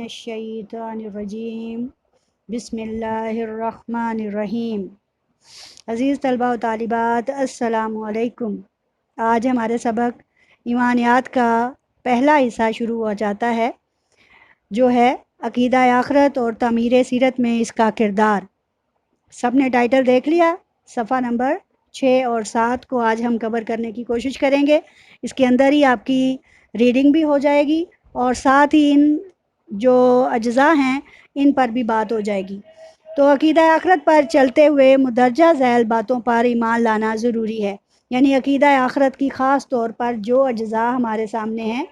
मिनश्शैतानिर्रजीम बिस्मिल्लाहिर्रहमानिर्रहीम। अज़ीज़ तलबा व तालिबात, अस्सलामु अलैकुम। आज हमारे सबक ईमानियात का पहला हिस्सा शुरू हो जाता है, जो है अक़ीदा आखिरत और तमीर सीरत में इसका किरदार। सब ने टाइटल देख लिया। सफ़ा नंबर 6 और 7 को आज हम कवर करने की कोशिश करेंगे। इसके अंदर ही आपकी रीडिंग भी हो जाएगी और साथ ही इन जो अज्जा हैं इन पर भी बात हो जाएगी। तो अक़ीदा आखिरत पर चलते हुए मुदर्जा झैल बातों पर ईमान लाना ज़रूरी है। यानी अक़ीदा आखिरत की ख़ास तौर पर जो अज्जा हमारे सामने हैं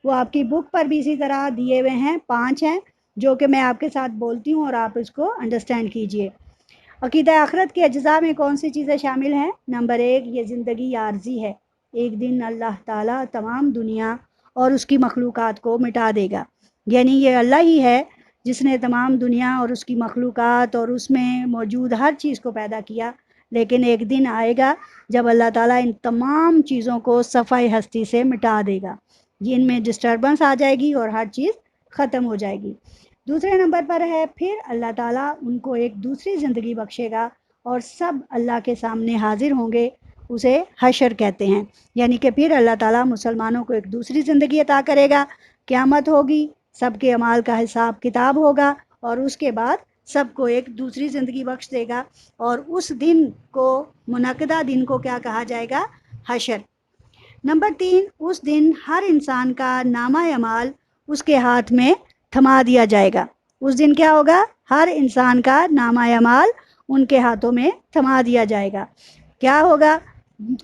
वो आपकी बुक पर भी इसी तरह दिए हुए हैं। 5 हैं जो कि मैं आपके साथ बोलती हूँ और आप इसको अंडरस्टैंड कीजिए। अक़ीदा आखिरत के अज्जा में कौन सी चीज़ें शामिल हैं? नंबर 1, ये ज़िंदगी आर्जी है। एक दिन अल्लाह ताला तमाम दुनिया और उसकी मखलूक़ात को मिटा देगा। यानी ये अल्लाह ही है जिसने तमाम दुनिया और उसकी मखलूक़ात और उसमें मौजूद हर चीज़ को पैदा किया। लेकिन एक दिन आएगा जब अल्लाह ताला इन तमाम चीज़ों को सफ़ाई हस्ती से मिटा देगा। इनमें डिस्टर्बेंस आ जाएगी और हर चीज़ ख़त्म हो जाएगी। दूसरे नंबर पर है फिर अल्लाह ताला उनको एक दूसरी ज़िंदगी बख्शेगा और सब अल्लाह के सामने हाजिर होंगे। उसे हशर कहते हैं। यानी कि फिर अल्लाह ताला मुसलमानों को एक दूसरी ज़िंदगी अता करेगा। क़यामत होगी, सबके अमाल का हिसाब किताब होगा और उसके बाद सबको एक दूसरी ज़िंदगी बख्श देगा। और उस दिन को, मुनक़दा दिन को क्या कहा जाएगा? हशर। नंबर 3, उस दिन हर इंसान का नामा अमाल उसके हाथ में थमा दिया जाएगा। उस दिन क्या होगा? हर इंसान का नामा अमाल उनके हाथों में थमा दिया जाएगा। क्या होगा?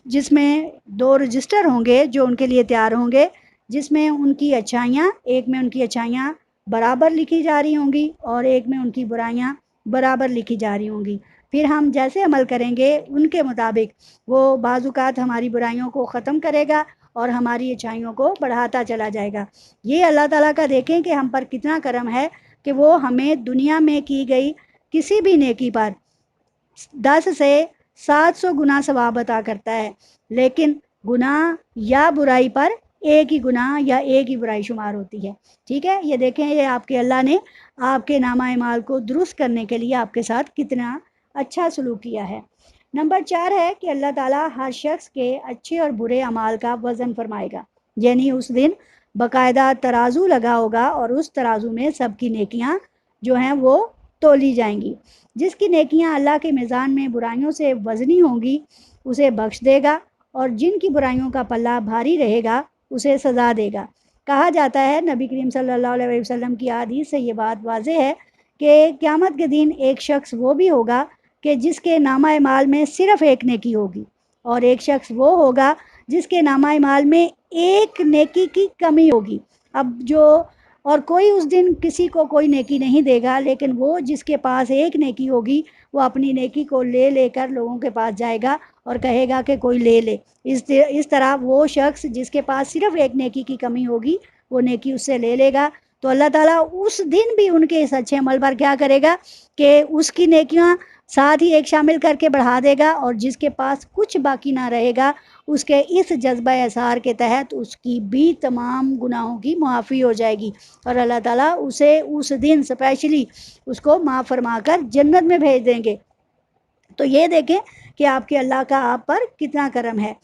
जिसमें 2 रजिस्टर होंगे जो उनके लिए तैयार होंगे, जिसमें उनकी अच्छाइयाँ, एक में उनकी अच्छाइयाँ बराबर लिखी जा रही होंगी और एक में उनकी बुराइयाँ बराबर लिखी जा रही होंगी। फिर हम जैसे अमल करेंगे उनके मुताबिक वो बाज़ुकात हमारी बुराइयों को ख़त्म करेगा और हमारी अच्छाइयों को बढ़ाता चला जाएगा। ये अल्लाह ताला का देखें कि हम पर कितना करम है कि वो हमें दुनिया में की गई किसी भी नेकी पर 10 से 700 गुना सवाब अता करता है, लेकिन गुनाह या बुराई पर एक ही गुनाह या एक ही बुराई शुमार होती है। ठीक है, ये देखें, ये आपके अल्लाह ने आपके नामा अमाल को दुरुस्त करने के लिए आपके साथ कितना अच्छा सलूक किया है। नंबर 4 है कि अल्लाह ताला हर शख्स के अच्छे और बुरे अमाल का वज़न फरमाएगा। यानी उस दिन बाकायदा तराजू लगा होगा और उस तराजू में सबकी नेकियां जो हैं वो तोली जाएंगी। जिसकी नेकियां अल्लाह के मीज़ान में बुराइयों से वज़नी होंगी उसे बख्श देगा और जिनकी बुराइयों का पल्ला भारी रहेगा उसे सज़ा देगा। कहा जाता है, नबी करीम सल्लल्लाहु अलैहि वसल्लम की हदीस से ये बात वाज़ेह है कि क़यामत के दिन एक शख्स वो भी होगा कि जिसके नामा अमाल में सिर्फ़ एक नेकी होगी और एक शख्स वो होगा जिसके नामा अमाल में एक नेकी की कमी होगी। अब जो और कोई उस दिन किसी को कोई नेकी नहीं देगा, लेकिन वो जिसके पास एक नेकी होगी वो अपनी नेकी को ले लेकर लोगों के पास जाएगा और कहेगा कि कोई ले ले। इस तरह वो शख्स जिसके पास सिर्फ़ एक नेकी की कमी होगी वो नेकी उससे ले लेगा। तो अल्लाह ताला उस दिन भी उनके इस अच्छे अमल पर क्या करेगा कि उसकी नेकियां साथ ही एक शामिल करके बढ़ा देगा और जिसके पास कुछ बाकी ना रहेगा उसके इस जज्बा एसार के तहत उसकी भी तमाम गुनाहों की मुआफ़ी हो जाएगी और अल्लाह ताला उसे उस दिन स्पेशली उसको माफ़ फरमा कर जन्नत में भेज देंगे। तो ये देखें कि आपके अल्लाह का आप पर कितना करम है।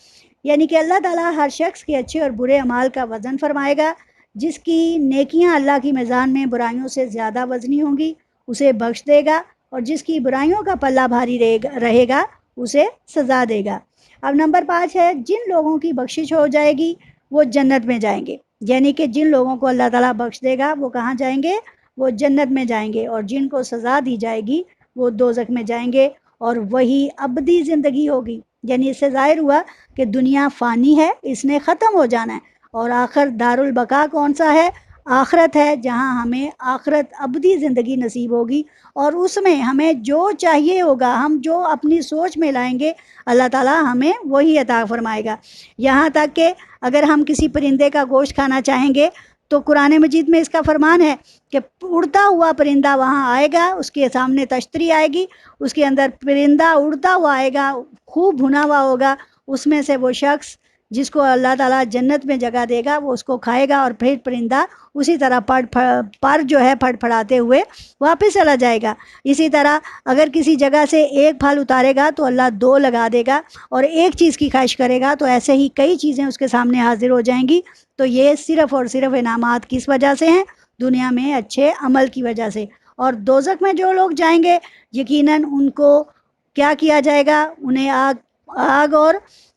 यानी कि अल्लाह ताला हर शख्स के अच्छे और बुरे अमाल का वज़न फरमाएगा। जिसकी नेकियां अल्लाह की मीज़ान में बुराइयों से ज़्यादा वज़नी होंगी उसे बख्श देगा और जिसकी बुराइयों का पल्ला भारी रहेगा उसे सज़ा देगा। अब नंबर 5 है, जिन लोगों की बख्शिश हो जाएगी वो जन्नत में जाएंगे। यानी कि जिन लोगों को अल्लाह ताला बख्श देगा वो कहाँ जाएंगे? वो जन्नत में जाएंगे और जिनको सज़ा दी जाएगी वो दोज़ख में जाएंगे और वही अबदी ज़िंदगी होगी। यानी इससे ज़ाहिर हुआ कि दुनिया फ़ानी है, इसने ख़त्म हो जाना है और आखिर दारुल बका कौन सा है? आखरत है, जहाँ हमें आखरत अबदी ज़िंदगी नसीब होगी और उसमें हमें जो चाहिए होगा, हम जो अपनी सोच में लाएंगे अल्लाह ताला हमें वही अता फरमाएगा। यहाँ तक कि अगर हम किसी परिंदे का गोश्त खाना चाहेंगे तो कुरान मजीद में इसका फरमान है कि उड़ता हुआ परिंदा वहाँ आएगा, उसके सामने तश्तरी आएगी, उसके अंदर परिंदा उड़ता हुआ आएगा, खूब भुना हुआ होगा, उसमें से वो शख्स जिसको अल्लाह ताला जन्नत में जगह देगा वो उसको खाएगा और फिर परिंदा उसी तरह पर जो है फड़फड़ाते हुए वापस चला जाएगा। इसी तरह अगर किसी जगह से एक फल उतारेगा तो अल्लाह दो लगा देगा, और एक चीज़ की ख्वाहिश करेगा तो ऐसे ही कई चीज़ें उसके सामने हाजिर हो जाएंगी। तो ये सिर्फ़ और सिर्फ इनामात किस वजह से हैं? दुनिया में अच्छे अमल की वजह से। और दोज़ख में जो लोग जाएंगे यकीनन उनको क्या किया जाएगा? उन्हें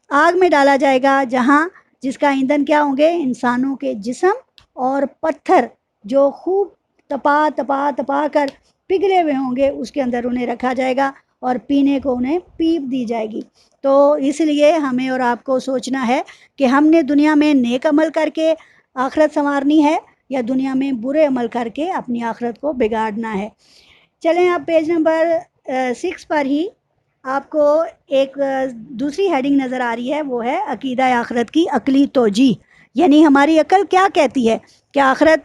आग में डाला जाएगा, जहाँ जिसका ईंधन क्या होंगे? इंसानों के जिस्म और पत्थर जो खूब तपा कर पिघले हुए होंगे, उसके अंदर उन्हें रखा जाएगा और पीने को उन्हें पीप दी जाएगी। तो इसलिए हमें और आपको सोचना है कि हमने दुनिया में नेक अमल करके आखिरत संवारनी है या दुनिया में बुरे अमल करके अपनी आखिरत को बिगाड़ना है। चलें, आप पेज नंबर 6 पर ही आपको एक दूसरी हेडिंग नज़र आ रही है, वो है अकीदा आखिरत की अकली तोजी, यानी हमारी अकल क्या कहती है कि आखिरत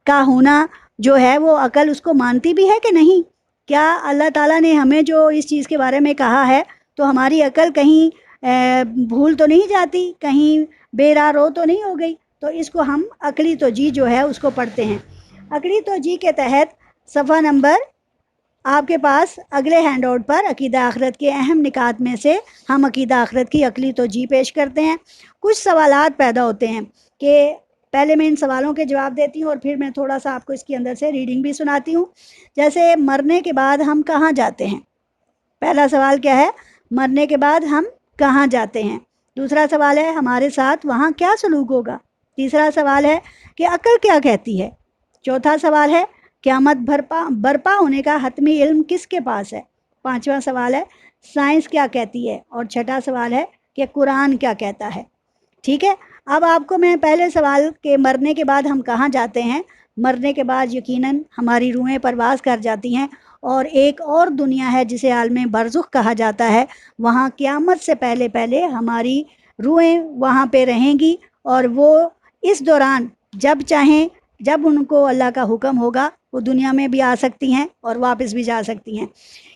का होना जो है वो अकल उसको मानती भी है कि नहीं? क्या अल्लाह ताला ने हमें जो इस चीज़ के बारे में कहा है तो हमारी अकल कहीं भूल तो नहीं जाती, कहीं बेरार हो तो नहीं हो गई? तो इसको हम अकली तोजी जो है उसको पढ़ते हैं। अकली तोजी के तहत सफ़ा नंबर आपके पास अगले हैंड आउट पर अकीदा आखिरत के अहम निकात में से हम अकीदा आखिरत की अकली तोजी पेश करते हैं। कुछ सवालात पैदा होते हैं कि पहले मैं इन सवालों के जवाब देती हूँ और फिर मैं थोड़ा सा आपको इसके अंदर से रीडिंग भी सुनाती हूँ। जैसे मरने के बाद हम कहाँ जाते हैं? पहला सवाल क्या है? मरने के बाद हम कहाँ जाते हैं। दूसरा सवाल है हमारे साथ वहाँ क्या सलूक होगा। तीसरा सवाल है कि अकल क्या कहती है। चौथा सवाल है क़यामत बर्पा होने का हतमी इल्म किसके पास है। पांचवा सवाल है साइंस क्या कहती है। और छठा सवाल है कि कुरान क्या कहता है। ठीक है, अब आपको मैं पहले सवाल के मरने के बाद हम कहाँ जाते हैं। मरने के बाद यकीनन हमारी रूहें परवाज़ कर जाती हैं और एक और दुनिया है जिसे आलम बरज़ुख कहा जाता है। वहाँ क़यामत से पहले पहले हमारी रूहें वहाँ पे रहेंगी और वो इस दौरान जब चाहें, जब उनको अल्लाह का हुक्म होगा, वो दुनिया में भी आ सकती हैं और वापस भी जा सकती हैं।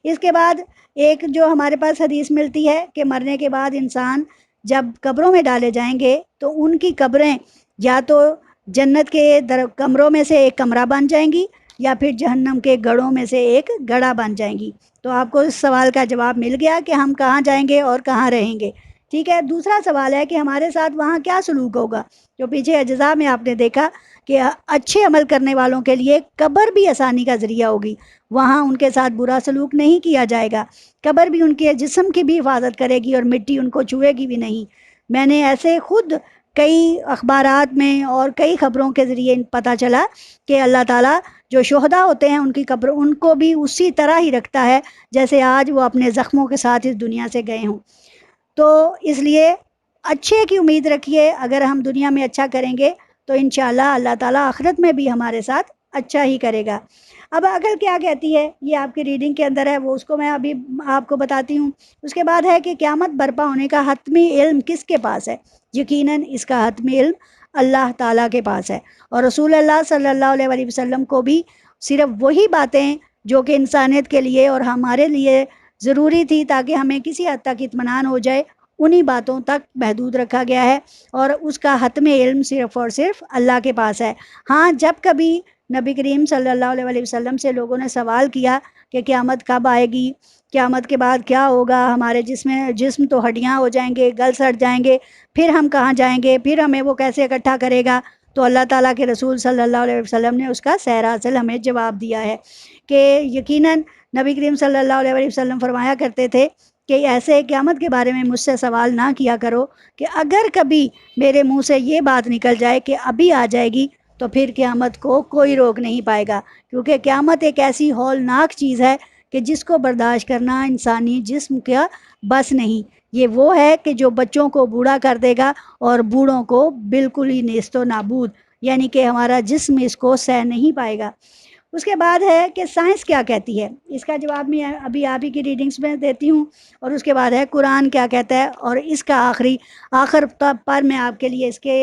इसके बाद एक जो हमारे पास हदीस मिलती है कि मरने के बाद इंसान जब कब्रों में डाले जाएंगे तो उनकी कब्रें या तो जन्नत के कमरों में से एक कमरा बन जाएंगी या फिर जहन्नम के गढ़ों में से एक गड़ा बन जाएंगी। तो आपको इस सवाल का जवाब मिल गया कि हम कहाँ जाएंगे और कहाँ रहेंगे। ठीक है, दूसरा सवाल है कि हमारे साथ वहाँ क्या सलूक होगा। जो पीछे अज्जा में आपने देखा कि अच्छे अमल करने वालों के लिए कब्र भी आसानी का ज़रिया होगी। वहाँ उनके साथ बुरा सलूक नहीं किया जाएगा। कब्र भी उनके जिस्म की भी हिफाजत करेगी और मिट्टी उनको छुएगी भी नहीं। मैंने ऐसे खुद कई अखबारात में और कई ख़बरों के ज़रिए पता चला कि अल्लाह ताला जो शुहदा होते हैं उनकी कब्र उनको भी उसी तरह ही रखता है जैसे आज वो अपने ज़ख्मों के साथ इस दुनिया से गए हों। तो इसलिए अच्छे की उम्मीद रखिए। अगर हम दुनिया में अच्छा करेंगे तो इंशाअल्लाह अल्लाह ताला आखिरत में भी हमारे साथ अच्छा ही करेगा। अब अकल क्या कहती है ये आपकी रीडिंग के अंदर है, वो उसको मैं अभी आपको बताती हूँ। उसके बाद है कि क़यामत बर्पा होने का हतमी इल्म किसके पास है। यकीनन इसका हतमी इल्म अल्लाह ताला के पास है और रसूल अल्लाह सल्लल्लाहु अलैहि वसल्लम को भी सिर्फ वही बातें जो कि इंसानियत के लिए और हमारे लिए ज़रूरी थी ताकि हमें किसी हद तक इत्मीनान हो जाए, उन्हीं बातों तक महदूद रखा गया है और उसका हतमे इल्म सिर्फ़ और सिर्फ अल्लाह के पास है। हाँ, जब कभी नबी करीम सल्लल्लाहु अलैहि वसल्लम से लोगों ने सवाल किया कि क़यामत कब आएगी, क़यामत के बाद क्या होगा, हमारे जिस्म तो हड्डियाँ हो जाएंगे, गल सड़ जाएंगे, फिर हम कहाँ जाएंगे, फिर हमें वो कैसे इकट्ठा करेगा। तो अल्लाह ताला के रसूल सल्लल्लाहु अलैहि वसल्लम ने उसका सहरासल हमें जवाब दिया है कि यकीनन नबी करीम सल्लल्लाहु अलैहि वसल्लम फरमाया करते थे कि ऐसे क़यामत के बारे में मुझसे सवाल ना किया करो कि अगर कभी मेरे मुंह से ये बात निकल जाए कि अभी आ जाएगी तो फिर क़यामत को कोई रोक नहीं पाएगा, क्योंकि क़यामत एक ऐसी हौलनाक चीज़ है कि जिसको बर्दाश्त करना इंसानी जिस्म का बस नहीं। ये वो है कि जो बच्चों को बूढ़ा कर देगा और बूढ़ों को बिल्कुल ही नेस्तो नाबूद, यानी कि हमारा जिस्म इसको सह नहीं पाएगा। उसके बाद है कि साइंस क्या कहती है। इसका जवाब मैं अभी आप ही की रीडिंग्स में देती हूँ। और उसके बाद है कुरान क्या कहता है। और इसका आखिर पर मैं आपके लिए इसके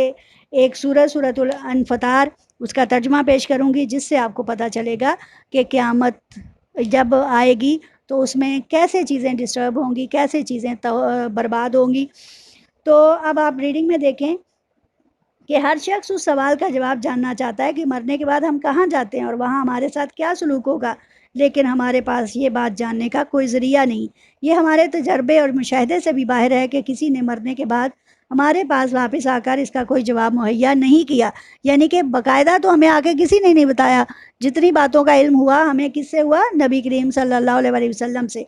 एक सूरतुल अनफतार उसका तर्जमा पेश करूँगी, जिससे आपको पता चलेगा कि क़यामत जब आएगी तो उसमें कैसे चीज़ें डिस्टर्ब होंगी, कैसे चीज़ें बर्बाद होंगी। تو اب آپ ریڈنگ میں دیکھیں کہ ہر شخص اس سوال کا جواب جاننا چاہتا ہے کہ مرنے کے بعد ہم کہاں جاتے ہیں اور وہاں ہمارے ساتھ کیا سلوک ہوگا، لیکن ہمارے پاس یہ بات جاننے کا کوئی ذریعہ نہیں۔ یہ ہمارے تجربے اور مشاہدے سے بھی باہر ہے کہ کسی نے مرنے کے بعد ہمارے پاس واپس آ کر اس کا کوئی جواب مہیا نہیں کیا، یعنی کہ باقاعدہ تو ہمیں آگے کسی نے نہیں بتایا۔ جتنی باتوں کا علم ہوا ہمیں کس سے ہوا؟ نبی کریم صلی اللہ علیہ وسلم سے۔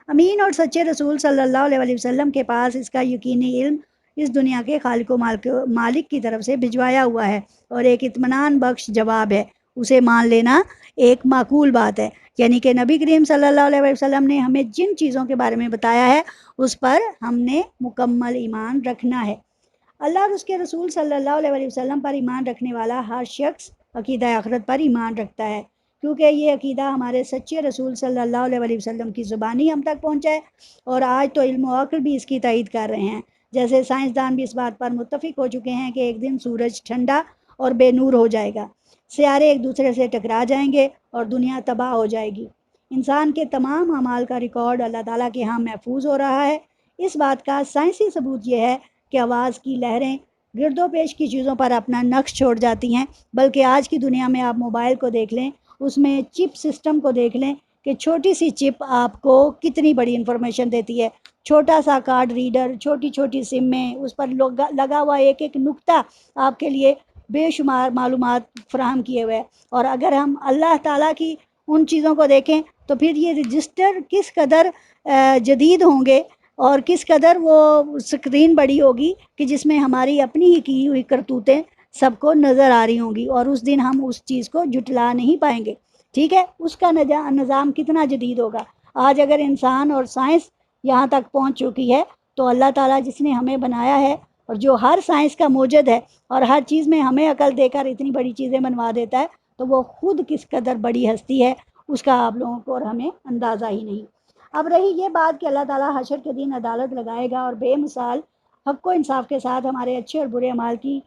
امین اور سچے رسول صلی اللہ علیہ وسلم کے پاس اس کا یقینی علم اس دنیا کے خالق و مالک کی طرف سے بھجوایا ہوا ہے اور ایک اطمینان بخش جواب ہے، اسے مان لینا ایک معقول بات ہے۔ یعنی کہ نبی کریم صلی اللہ علیہ وسلم نے ہمیں جن چیزوں کے بارے میں بتایا ہے اس پر ہم نے مکمل ایمان رکھنا ہے۔ اللہ اور اس کے رسول صلی اللہ علیہ وسلم پر ایمان رکھنے والا ہر شخص عقیدہ آخرت پر ایمان رکھتا ہے، کیونکہ یہ عقیدہ ہمارے سچے رسول صلی اللہ علیہ وسلم کی زبانی ہم تک پہنچا ہے، اور آج تو علم و عقل بھی اس کی تائید کر رہے ہیں۔ جیسے سائنسدان بھی اس بات پر متفق ہو چکے ہیں کہ ایک دن سورج ٹھنڈا اور بے نور ہو جائے گا، سیارے ایک دوسرے سے ٹکرا جائیں گے اور دنیا تباہ ہو جائے گی۔ انسان کے تمام اعمال کا ریکارڈ اللہ تعالیٰ کے ہاں محفوظ ہو رہا ہے۔ اس بات کا سائنسی ثبوت یہ ہے کہ آواز کی لہریں گرد و پیش کی چیزوں پر اپنا نقش چھوڑ جاتی ہیں، بلکہ آج کی دنیا میں آپ موبائل کو دیکھ لیں، اس میں چپ سسٹم کو دیکھ لیں کہ چھوٹی سی چپ آپ کو کتنی بڑی انفارمیشن دیتی ہے۔ چھوٹا سا کارڈ ریڈر، چھوٹی چھوٹی سم میں اس پر لگا ہوا ایک ایک نقطہ آپ کے لیے بے شمار معلومات فراہم کیے ہوئے، اور اگر ہم اللہ تعالیٰ کی ان چیزوں کو دیکھیں تو پھر یہ رجسٹر کس قدر جدید ہوں گے اور کس قدر وہ سکرین بڑی ہوگی کہ جس میں ہماری اپنی ہی کی ہوئی کرتوتیں سب کو نظر آ رہی ہوں گی، اور اس دن ہم اس چیز کو جھٹلا نہیں پائیں گے۔ ٹھیک ہے، اس کا نظام کتنا جدید ہوگا۔ آج اگر انسان اور سائنس یہاں تک پہنچ چکی ہے تو اللہ تعالیٰ جس نے ہمیں بنایا ہے اور جو ہر سائنس کا موجد ہے اور ہر چیز میں ہمیں عقل دے کر اتنی بڑی چیزیں بنوا دیتا ہے، تو وہ خود کس قدر بڑی ہستی ہے اس کا آپ لوگوں کو اور ہمیں اندازہ ہی نہیں۔ اب رہی یہ بات کہ اللہ تعالیٰ حشر کے دن عدالت لگائے گا اور بے مثال حق و انصاف کے ساتھ ہمارے اچھے اور برے اعمال کی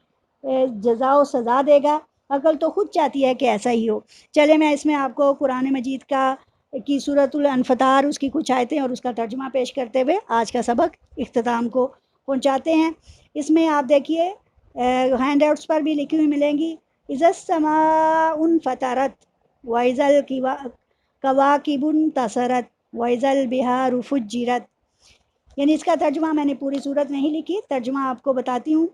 جزا و سزا دے گا، عقل تو خود چاہتی ہے کہ ایسا ہی ہو۔ چلے میں اس میں آپ کو قرآن مجید کی سورۃ الانفطار، اس کی کچھ آیتیں اور اس کا ترجمہ پیش کرتے ہوئے آج کا سبق اختتام کو پہنچاتے ہیں۔ اس میں آپ دیکھیے ہینڈ آؤٹس پر بھی لکھی ہوئی ملیں گی، اذا السماء انفطرت واذا الکواکب انتثرت واذا البحار فجرت۔ یعنی اس کا ترجمہ میں نے پوری صورت نہیں لکھی، ترجمہ آپ کو بتاتی ہوں۔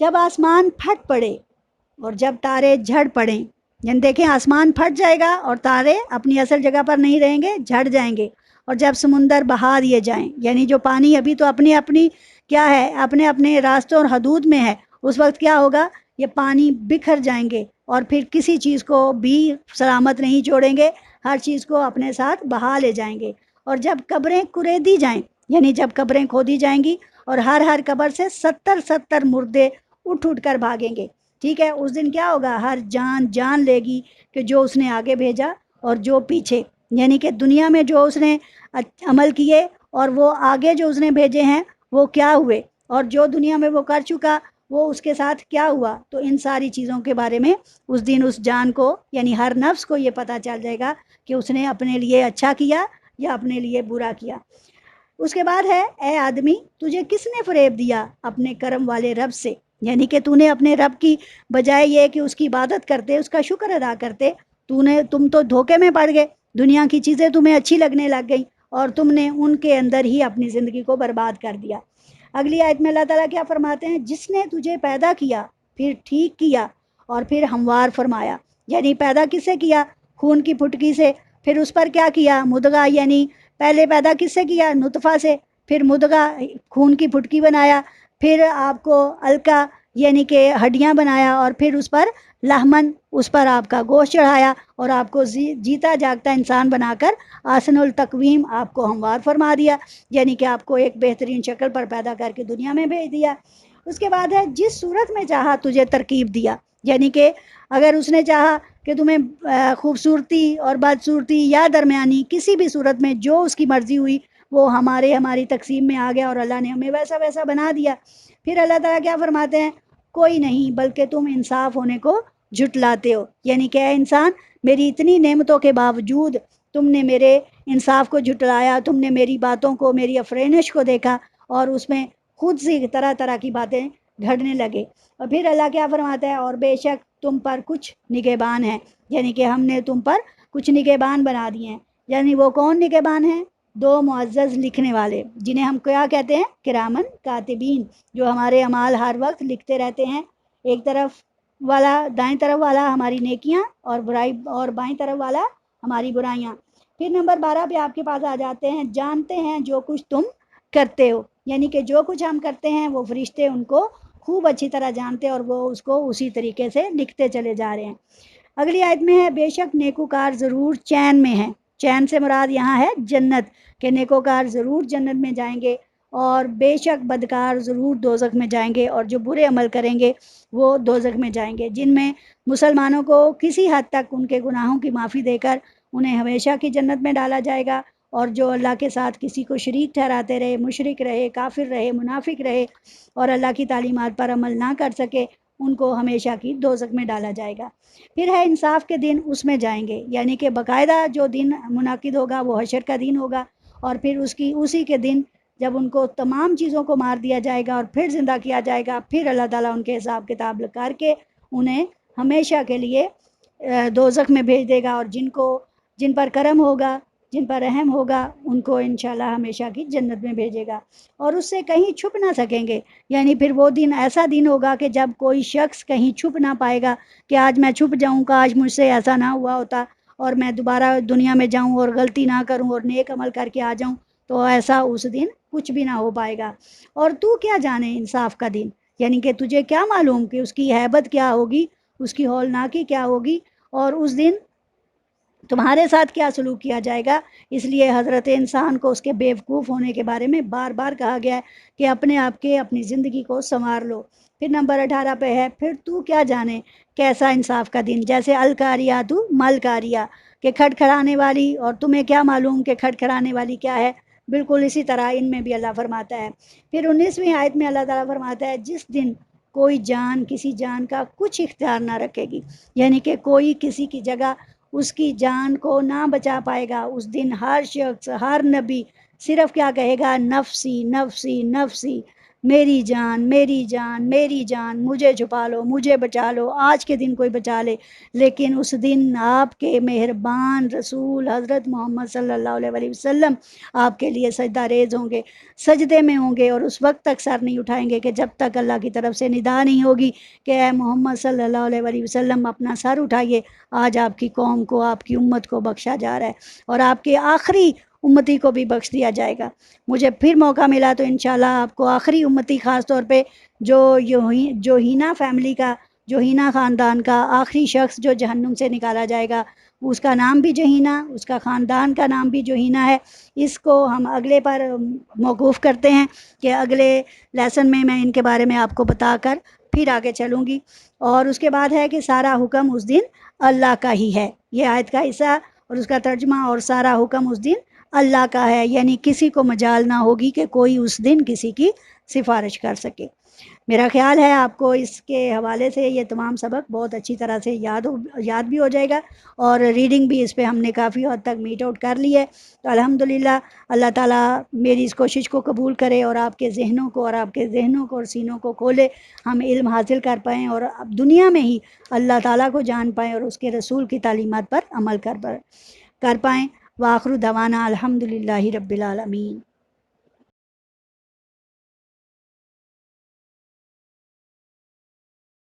جب آسمان پھٹ پڑے اور جب تارے جھڑ پڑیں، یعنی دیکھیں آسمان پھٹ جائے گا اور تارے اپنی اصل جگہ پر نہیں رہیں گے، جھڑ جائیں گے، اور جب سمندر بہا دیے جائیں، یعنی جو پانی ابھی تو اپنی اپنی کیا ہے، اپنے اپنے راستوں اور حدود میں ہے، اس وقت کیا ہوگا، یہ پانی بکھر جائیں گے اور پھر کسی چیز کو بھی سلامت نہیں چھوڑیں گے، ہر چیز کو اپنے ساتھ بہا لے جائیں گے۔ اور جب قبریں کریدی جائیں، یعنی جب قبریں کھودی جائیں گی اور ہر قبر سے 70 مردے اٹھ کر بھاگیں گے، ٹھیک ہے، اس دن کیا ہوگا، ہر جان لے گی کہ جو اس نے آگے بھیجا اور جو پیچھے، یعنی کہ دنیا میں جو اس نے عمل کیے اور وہ آگے جو اس نے بھیجے ہیں وہ کیا ہوئے، اور جو دنیا میں وہ کر چکا وہ اس کے ساتھ کیا ہوا۔ تو ان ساری چیزوں کے بارے میں اس دن اس جان کو، یعنی ہر نفس کو یہ پتہ چل جائے گا کہ اس نے اپنے لیے اچھا کیا یا اپنے لیے برا کیا۔ اس کے بعد ہے، اے آدمی تجھے کس نے فریب دیا اپنے کرم والے رب سے، یعنی کہ تو نے اپنے رب کی بجائے یہ کہ اس کی عبادت کرتے، اس کا شکر ادا کرتے، تم تو دھوکے میں پڑ گئے، دنیا کی چیزیں تمہیں اچھی لگنے لگ گئی اور تم نے ان کے اندر ہی اپنی زندگی کو برباد کر دیا۔ اگلی آیت میں اللہ تعالیٰ کیا فرماتے ہیں، جس نے تجھے پیدا کیا، پھر ٹھیک کیا اور پھر ہموار فرمایا، یعنی پیدا کس سے کیا، خون کی پھٹکی سے، پھر اس پر کیا کیا، مدغہ، یعنی پہلے پیدا کس سے کیا، نطفہ سے، پھر مدغہ خون کی پھٹکی بنایا، پھر آپ کو علقہ یعنی کہ ہڈیاں بنایا، اور پھر اس پر لحمن، اس پر آپ کا گوشت چڑھایا اور آپ کو جیتا جاگتا انسان بنا کر آسن التقویم آپ کو ہموار فرما دیا، یعنی کہ آپ کو ایک بہترین شکل پر پیدا کر کے دنیا میں بھیج دیا۔ اس کے بعد ہے، جس صورت میں چاہا تجھے ترکیب دیا، یعنی کہ اگر اس نے چاہا کہ تمہیں خوبصورتی اور بدصورتی یا درمیانی کسی بھی صورت میں جو اس کی مرضی ہوئی وہ ہماری تقسیم میں آ گیا اور اللہ نے ہمیں ویسا بنا دیا۔ پھر اللہ تعالیٰ کیا فرماتے ہیں، کوئی نہیں بلکہ تم انصاف ہونے کو جھٹلاتے ہو، یعنی کہ اے انسان میری اتنی نعمتوں کے باوجود تم نے میرے انصاف کو جھٹلایا، تم نے میری باتوں کو، میری افرینش کو دیکھا اور اس میں खुद से तरह तरह की बातें घड़ने लगे। और फिर अल्लाह क्या फरमाता है, और बेशक तुम पर कुछ निगहबान हैं, यानी कि हमने तुम पर कुछ निगहबान बना दिए हैं। यानी वो कौन निगहबान हैं? दो मुअज़्ज़ज़ लिखने वाले, जिन्हें हम क्या कहते हैं? किरामन कातिबीन, जो हमारे अमाल हर वक्त लिखते रहते हैं। एक तरफ वाला, दाएं तरफ वाला हमारी नेकियां और बुराई, और बाएं तरफ वाला हमारी बुराइयां। फिर नंबर 12 पे आपके पास आ जाते हैं, जानते हैं जो कुछ तुम करते हो, यानी कि जो कुछ हम करते हैं वो फरिश्ते उनको खूब अच्छी तरह जानते हैं और वो उसको उसी तरीके से लिखते चले जा रहे हैं। अगली आयत में है, बेशक नेकोकार ज़रूर चैन में है। चैन से मुराद यहाँ है जन्नत, के नेकोकार ज़रूर जन्नत में जाएंगे, और बेशक बदकार ज़रूर दोज़ख में जाएंगे, और जो बुरे अमल करेंगे वो दोज़ख में जाएंगे। जिनमें मुसलमानों को किसी हद तक उनके गुनाहों की माफ़ी देकर उन्हें हमेशा की जन्नत में डाला जाएगा, और जो अल्लाह के साथ किसी को शरीक ठहराते रहे, मुशरिक रहे, काफिर रहे, मुनाफिक रहे और अल्लाह की तालीमात पर अमल ना कर सके, उनको हमेशा की दोज़ख में डाला जाएगा। फिर है इंसाफ के दिन, उसमें जाएंगे, यानी कि बाकायदा जो दिन मुनाकिद होगा वो हशर का दिन होगा, और फिर उसी के दिन जब उनको तमाम चीज़ों को मार दिया जाएगा और फिर ज़िंदा किया जाएगा, फिर अल्लाह ताला उनके हिसाब किताब करके उन्हें हमेशा के लिए दोज़ख में भेज देगा, और जिन पर करम होगा, जिन पर रहम होगा, उनको इंशाल्लाह हमेशा की जन्नत में भेजेगा, और उससे कहीं छुप ना सकेंगे। यानी फिर वो दिन ऐसा दिन होगा कि जब कोई शख्स कहीं छुप ना पाएगा कि आज मैं छुप जाऊं, काश मुझसे ऐसा ना हुआ होता और मैं दोबारा दुनिया में जाऊं और गलती ना करूं और नेक अमल करके आ जाऊं, तो ऐसा उस दिन कुछ भी ना हो पाएगा। और तू क्या जाने इंसाफ का दिन, यानी कि तुझे क्या मालूम कि उसकी हैबत क्या होगी, उसकी हौलनाकी क्या होगी, और उस दिन तुम्हारे साथ क्या सलूक किया जाएगा। इसलिए हज़रत इंसान को उसके बेवकूफ़ होने के बारे में बार बार कहा गया है कि अपने आप के अपनी ज़िंदगी को संवार लो। फिर नंबर 18 पे है, फिर तू क्या जाने कैसा इंसाफ का दिन, जैसे अलकारिया तू मलकारिया के खड़खड़ाने वाली, और तुम्हें क्या मालूम कि खड़खड़ाने वाली क्या है। बिल्कुल इसी तरह इनमें भी अल्लाह फरमाता है। फिर 19वीं आयत में अल्लाह ताला फरमाता है, जिस दिन कोई जान किसी जान का कुछ इख्तियार ना रखेगी, यानी कि कोई किसी की जगह उसकी जान को ना बचा पाएगा। उस दिन हर शख्स, हर नबी सिर्फ क्या कहेगा, नफसी नफसी नफसी, मेरी जान मेरी जान मेरी जान, मुझे छुपा लो, मुझे बचा लो, आज के दिन कोई बचा ले। लेकिन उस दिन आपके मेहरबान रसूल हज़रत मोहम्मद सल्लल्लाहु अलैहि वसल्लम आपके लिए सजदा रेज़ होंगे, सजदे में होंगे, और उस वक्त तक सर नहीं उठाएंगे कि जब तक अल्लाह की तरफ से निदा नहीं होगी कि ए मोहम्मद सल्लल्लाहु अलैहि वसल्लम अपना सर उठाइए, आज आपकी कौम को, आपकी उम्मत को बख्शा जा रहा है, और आपके आखिरी उम्मती को भी बख्श दिया जाएगा। मुझे फिर मौका मिला तो इंशाल्लाह आपको आखिरी उम्मती ख़ास तौर पे जो हीना फैमिली का, जो हीना ख़ानदान का आखिरी शख्स जो जहन्नुम से निकाला जाएगा, उसका नाम भी जहीना, उसका ख़ानदान का नाम भी जहीना है। इसको हम अगले पर मौकूफ़ करते हैं कि अगले लेसन में मैं इनके बारे में आपको बताकर फिर आगे चलूँगी। और उसके बाद है कि सारा हुक्म उस दिन अल्लाह का ही है। ये आयत का हिस्सा और उसका तर्जुमा, और सारा हुक्म उस दिन अल्लाह का है, यानी किसी को मजाल ना होगी कि कोई उस दिन किसी की सिफारिश कर सके। मेरा ख्याल है आपको इसके हवाले से ये तमाम सबक बहुत अच्छी तरह से याद भी हो जाएगा, और रीडिंग भी इस पे हमने काफ़ी हद तक मीट आउट कर ली है। तो अल्हम्दुलिल्लाह, अल्लाह ताला मेरी इस कोशिश को कबूल करे और आपके ज़हनों को और सीनों को खोले, हम इल्म हासिल कर पाएँ और अब दुनिया में ही अल्लाह ताला को जान पाएँ और उसके रसूल की तालीमात पर अमल कर पाएँ। वाखिर दवाना अल्हम्दुलिल्लाहि रब्बिल आलमीन।